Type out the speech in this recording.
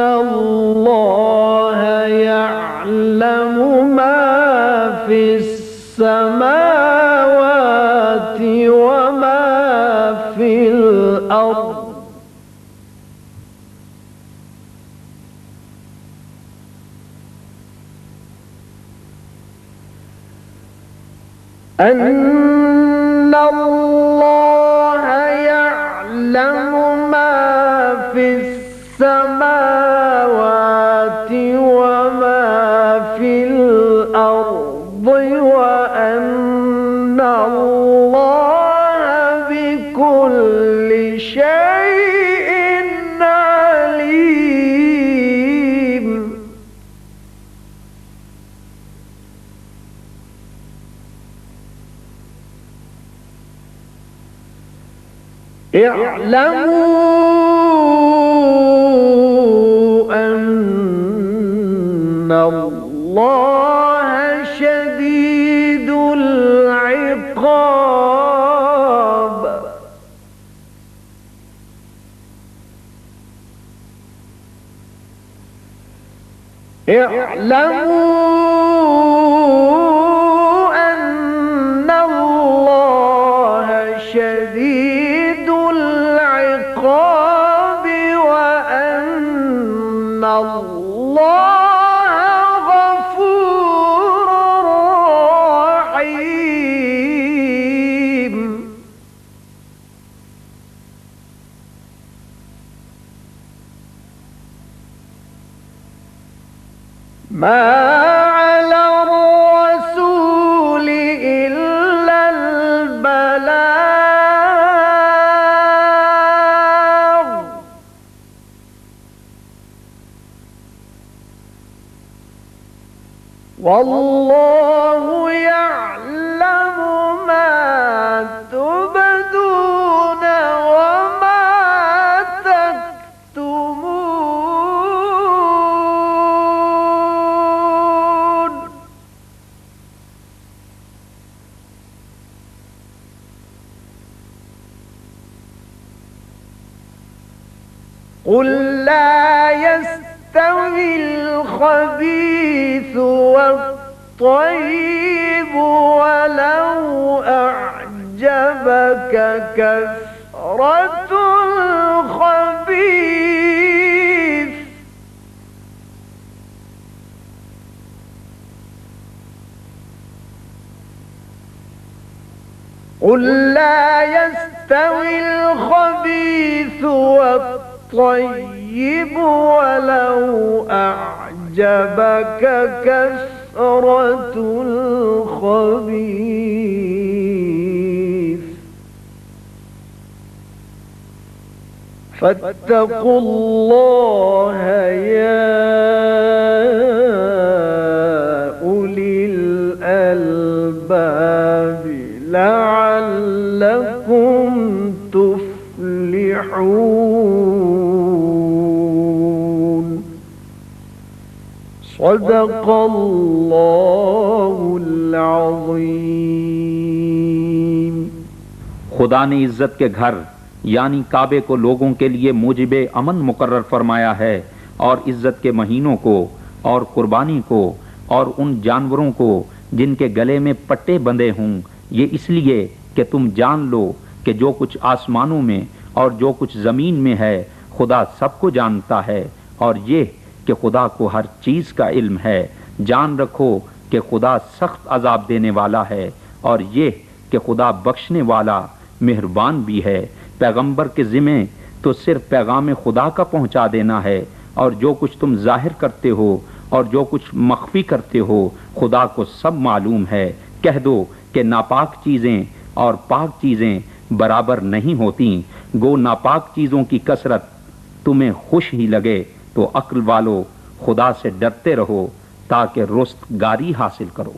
अल्लाह यअलमु मा फिस्समावाति व मा फिल अर्द अन्नल्लाह यअलमु मा फिस्समावाति व मा फिल अर्द व अन्नल्लाह बिकुल्लि शैइन अलीम। اعلموا أن الله شديد العقاب اعلموا أن الله شديد العقاب وأن الله غفور رحيم. ما على الرسول إلا البلاغ والله يعلم ما تبدون وما تكتمون. قل لا يستوي الخبيث والطيب ولو أعجبك كثرة الخبيث قل لا يستوي الخبيث والطيب ولو أعجبك كثرة الخبيث فاتقوا الله يا أولي الألباب لعلكم تفلحون. صدق الله العظيम. खुदा ने इज्जत के घर यानी काबे को लोगों के लिए मूजिबे अमन मुकर्रर फरमाया है और इज्जत के महीनों को और कुर्बानी को और उन जानवरों को जिनके गले में पट्टे बंधे हों, ये इसलिए कि तुम जान लो कि जो कुछ आसमानों में और जो कुछ जमीन में है खुदा सबको जानता है और ये कि खुदा को हर चीज का इल्म है। जान रखो कि खुदा सख्त अजाब देने वाला है और ये कि खुदा बख्शने वाला मेहरबान भी है। पैगंबर के ज़िम्मे तो सिर्फ पैगाम खुदा का पहुंचा देना है और जो कुछ तुम जाहिर करते हो और जो कुछ मख्फी करते हो खुदा को सब मालूम है। कह दो कि नापाक चीज़ें और पाक चीज़ें बराबर नहीं होती। गो नापाक चीज़ों की कसरत तुम्हें खुश ही लगे तो अक्ल वालो खुदा से डरते रहो ताकि रुस्तगारी हासिल करो।